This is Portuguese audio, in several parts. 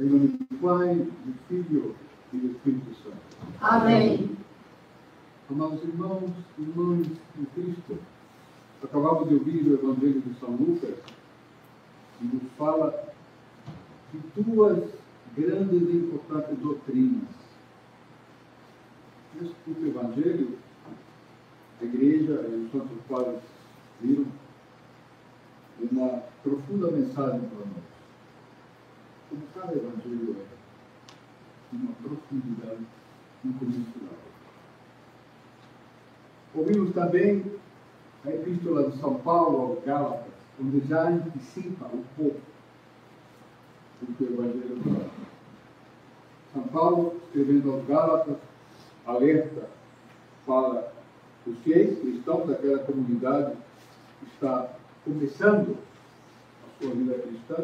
Em nome do Pai, do Filho e do Espírito Santo. Amém. Amados irmãos e irmãs em Cristo, acabamos de ouvir o Evangelho de São Lucas, que nos fala de duas grandes e importantes doutrinas. Nesse curto Evangelho, a Igreja e os santos padres viram uma profunda mensagem para nós. Como cada Evangelho é, de uma profundidade incomensurável. Ouvimos também a Epístola de São Paulo aos Gálatas, onde já antecipa um pouco do que o Evangelho fala. São Paulo, escrevendo aos Gálatas, alerta para os fiéis cristãos daquela comunidade que está começando a sua vida cristã,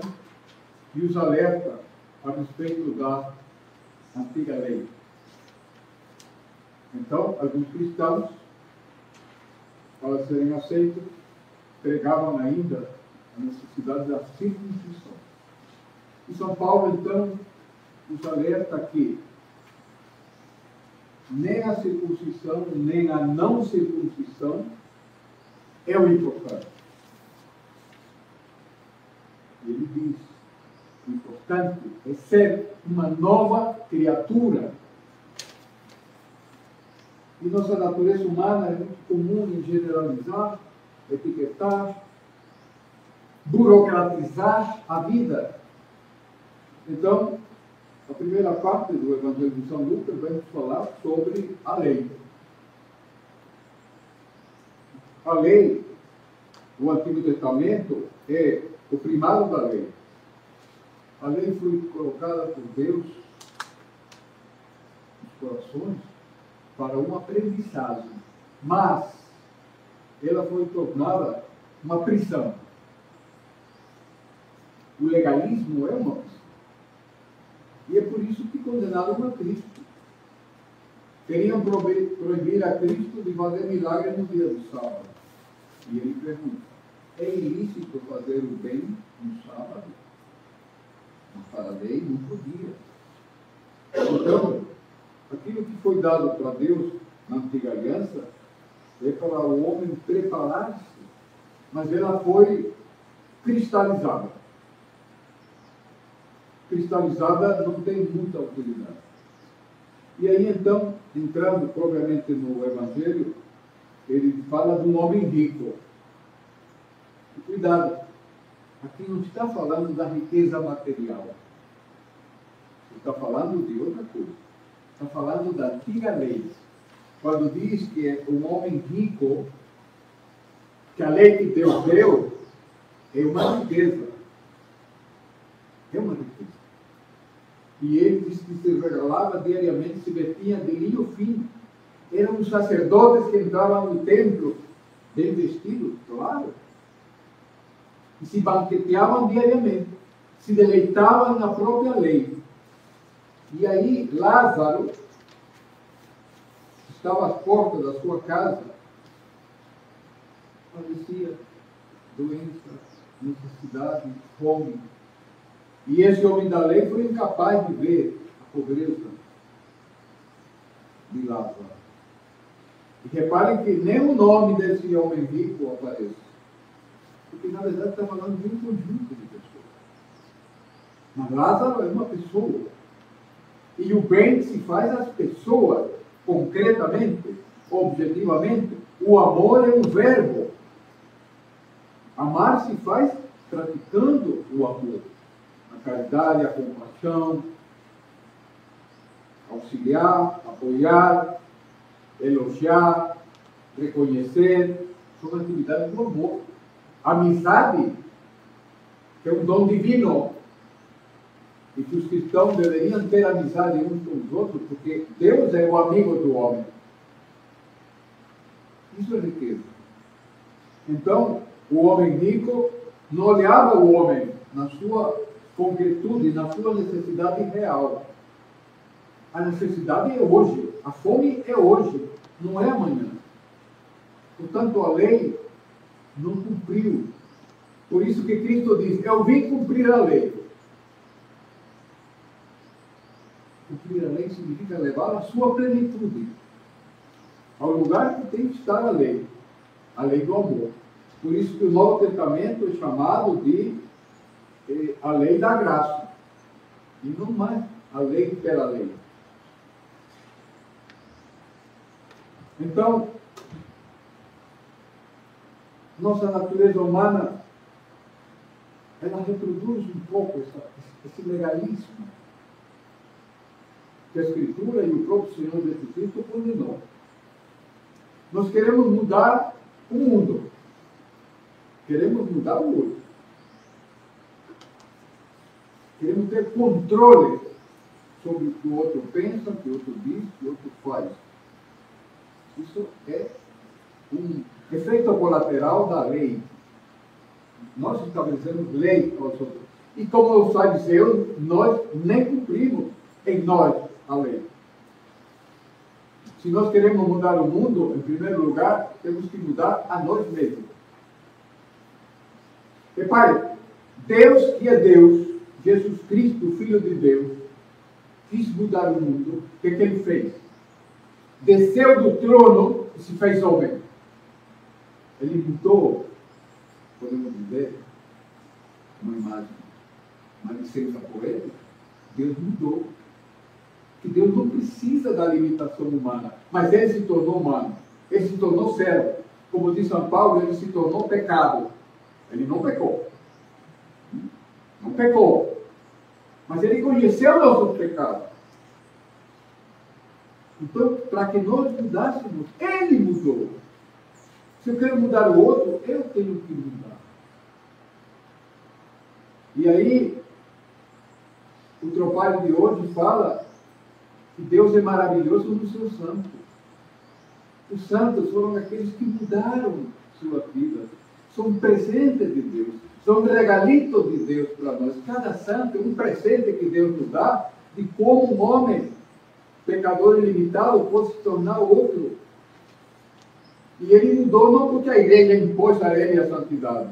e os alerta a respeito da antiga lei. Então, alguns cristãos, para serem aceitos, pregavam ainda a necessidade da circuncisão. E São Paulo, então, nos alerta que nem a circuncisão, nem a não circuncisão é o importante. E ele diz: o importante é ser uma nova criatura. E nossa natureza humana é muito comum em generalizar, etiquetar, burocratizar a vida. Então, a primeira parte do Evangelho de São Lucas vai nos falar sobre a lei. A lei, o Antigo Testamento, é o primário da lei. A lei foi colocada por Deus nos corações para uma aprendizagem, mas ela foi tornada uma prisão. O legalismo é uma prisão. E é por isso que condenaram a Cristo. Queriam proibir a Cristo de fazer milagre no dia do sábado. E ele pergunta: é ilícito fazer o bem no sábado? Mas para a lei não podia. Então, aquilo que foi dado para Deus na antiga aliança é para o homem preparar-se, mas ela foi cristalizada. Cristalizada não tem muita utilidade. E aí, então, entrando propriamente no Evangelho, ele fala de um homem rico. E cuidado, aqui não está falando da riqueza material. Está falando de outra coisa. Está falando da antiga lei. Quando diz que é um homem rico, que a lei que Deus deu é uma riqueza. É uma riqueza. E ele diz que se regalava diariamente, se vestia de linho fino. Eram os sacerdotes que entravam no templo, bem vestidos, claro. E se banqueteavam diariamente. Se deleitavam na própria lei. E aí Lázaro estava às portas da sua casa, padecia doença, necessidade, fome. E esse homem da lei foi incapaz de ver a pobreza de Lázaro. E reparem que nem o nome desse homem rico aparece. Porque na verdade está falando de um conjunto de pessoas. Mas Lázaro é uma pessoa. E o bem se faz às pessoas, concretamente, objetivamente. O amor é um verbo. Amar se faz praticando o amor. A caridade, a compaixão, auxiliar, apoiar, elogiar, reconhecer, são atividades do amor. Amizade, que é um dom divino, e que os cristãos deveriam ter amizade uns com os outros, porque Deus é o amigo do homem. Isso é riqueza. Então, o homem rico não olhava o homem na sua concretude, na sua necessidade real. A necessidade é hoje, a fome é hoje, não é amanhã. Portanto, a lei não cumpriu. Por isso que Cristo diz: eu vim cumprir a lei. Cumprir a lei significa levá-la à sua plenitude, ao lugar que tem que estar a lei do amor. Por isso que o Novo Testamento é chamado de a lei da graça, e não mais a lei pela lei. Então, nossa natureza humana, ela reproduz um pouco esse legalismo que a Escritura e o próprio Senhor Jesus Cristo condenou. Nós queremos mudar o mundo. Queremos mudar o outro. Queremos ter controle sobre o que o outro pensa, o que o outro diz, o que o outro faz. Isso é um efeito colateral da lei. Nós estabelecemos lei aos outros. E como os fariseus, nós nem cumprimos em nós a lei. Se nós queremos mudar o mundo, em primeiro lugar, temos que mudar a nós mesmos. Repare, Deus que é Deus, Jesus Cristo, Filho de Deus, quis mudar o mundo. O que ele fez? Desceu do trono e se fez homem. Ele mudou, podemos dizer, uma imagem, uma licença poética. Deus mudou. Que Deus não precisa da limitação humana, mas ele se tornou humano. Ele se tornou servo. Como diz São Paulo, ele se tornou pecado. Ele não pecou. Não pecou. Mas ele conheceu nossos pecados. Então, para que nós mudássemos, ele mudou. Se eu quero mudar o outro, eu tenho que mudar. E aí, o tropário de hoje fala que Deus é maravilhoso nos seus santos. Os santos foram aqueles que mudaram sua vida. São presentes de Deus. São regalitos de Deus para nós. Cada santo é um presente que Deus nos dá de como um homem pecador ilimitado pode se tornar outro. E ele mudou não porque a igreja impôs a ele a santidade.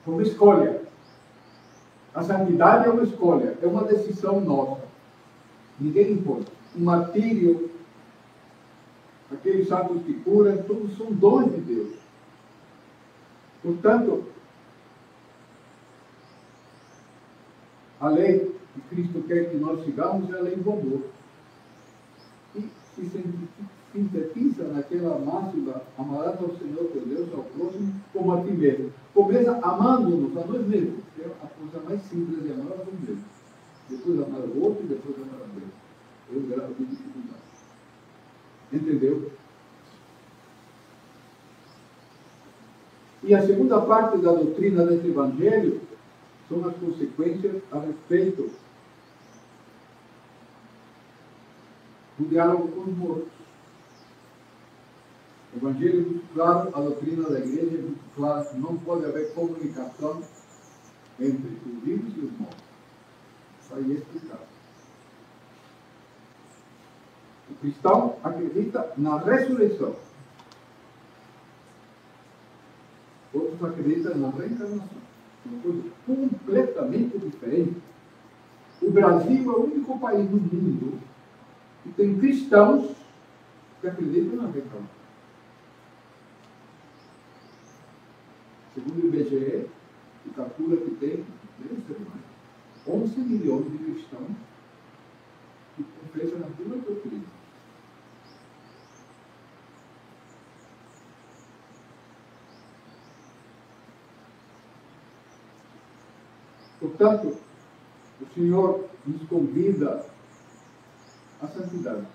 Foi uma escolha. A santidade é uma escolha. É uma decisão nossa. Ninguém impôs. O martírio, aqueles santos que curam, todos são dons de Deus. Portanto, a lei que Cristo quer que nós sigamos é a lei do amor. E se sintetiza naquela máxima: amarás ao Senhor teu Deus, ao próximo, como a ti mesmo. Começa amando-nos a nós mesmos. É a coisa mais simples de amar a nós mesmos. Depois amar o outro e depois amar a Deus. É um grau de dificuldade. Entendeu? E a segunda parte da doutrina deste Evangelho são as consequências a respeito do diálogo com os mortos. O Evangelho é muito claro, a doutrina da igreja é muito clara, não pode haver comunicação entre os vivos e os mortos. Isso aí é explicado. O cristão acredita na ressurreição. Outros acreditam na reencarnação. É uma coisa completamente diferente. O Brasil é o único país do mundo que tem cristãos que acreditam na reencarnação. Segundo o IBGE, o calcula que tem 11 milhões de cristãos que confessam a mesma doutrina. Portanto, o Senhor nos convida à santidade.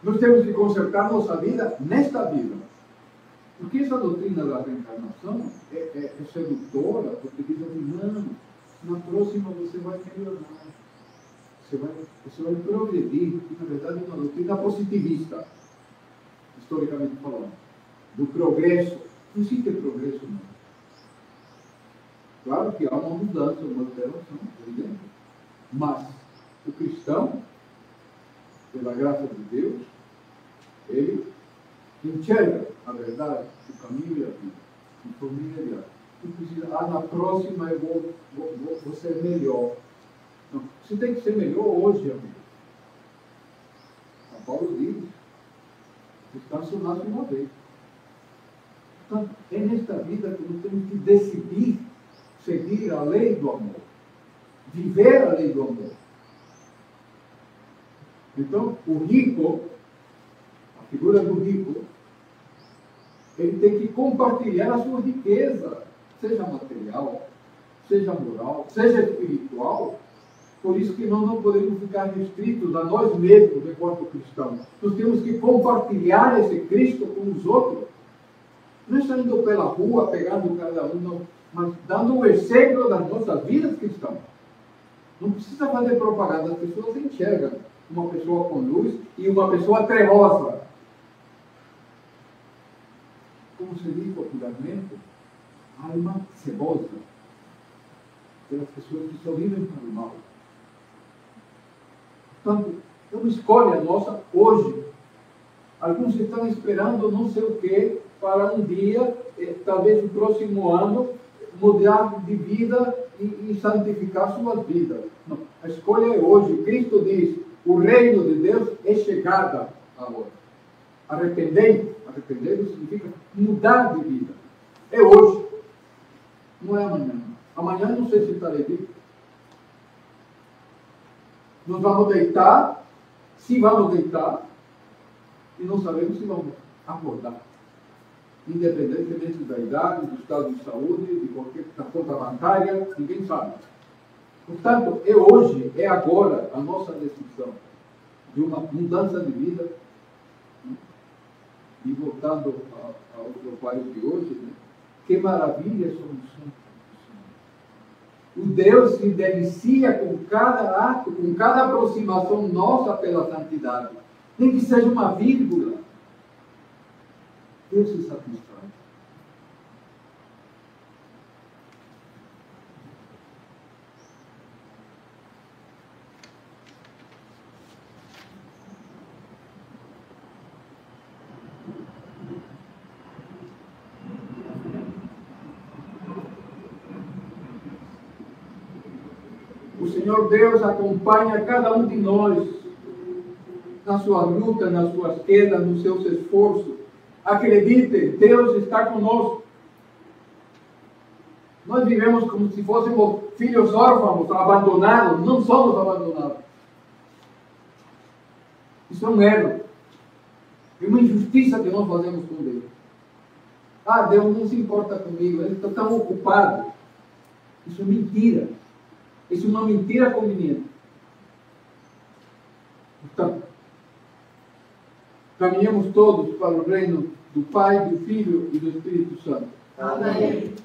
Nós temos que consertar nossa vida nesta vida. Porque essa doutrina da reencarnação é sedutora, porque diz assim: não, na próxima você vai melhorar. Você vai progredir. E, na verdade, é uma doutrina positivista, historicamente falando. Do progresso. Não existe progresso, não. Claro que há uma mudança, uma alteração, evidente. Mas o cristão, pela graça de Deus, ele enxerga a verdade, o caminho e a vida, de forma imediata. E precisa, na próxima eu vou ser melhor. Não, você tem que ser melhor hoje, amigo. São Paulo diz, descanso nasce uma vez. Portanto, é nesta vida que nós temos que decidir seguir a lei do amor. Viver a lei do amor. Então, o rico, a figura do rico, ele tem que compartilhar a sua riqueza, seja material, seja moral, seja espiritual. Por isso que nós não podemos ficar restritos a nós mesmos enquanto cristãos. Nós temos que compartilhar esse Cristo com os outros. Não é saindo pela rua, pegando cada um, não, mas dando o exemplo das nossas vidas cristãs. Não precisa fazer propaganda, as pessoas enxergam uma pessoa com luz e uma pessoa trevosa. Como se diz popularmente, alma cebosa. Aquelas pessoas que só vivem para o mal. Portanto, é uma escolha nossa hoje. Alguns estão esperando não sei o quê para um dia, talvez no próximo ano, mudar de vida e santificar suas vidas. Não. A escolha é hoje. Cristo diz, o reino de Deus é chegada agora. Arrependei-vos. Arrependei-vos significa mudar de vida. É hoje. Não é amanhã. Amanhã não sei se estarei vivo. Nós vamos deitar, se vamos deitar, e não sabemos se vamos acordar. Independentemente da idade, do estado de saúde, de qualquer da conta bancária, ninguém sabe. Portanto, é hoje, é agora a nossa decisão de uma mudança de vida. E voltando ao trabalho de hoje, né? Que maravilha somos. O Deus se delicia com cada ato, com cada aproximação nossa pela santidade. Nem que seja uma vírgula. Deus se satisfaz. O Senhor Deus acompanha cada um de nós na sua luta, nas suas quedas, nos seus esforços. Acredite, Deus está conosco. Nós vivemos como se fôssemos filhos órfãos, abandonados. Não somos abandonados. Isso é um erro. É uma injustiça que nós fazemos com Deus. Ah, Deus não se importa comigo, Ele está tão ocupado. Isso é mentira. Isso é uma mentira conveniente. Portanto, caminhamos todos para o reino do Pai, do Filho e do Espírito Santo. Amém.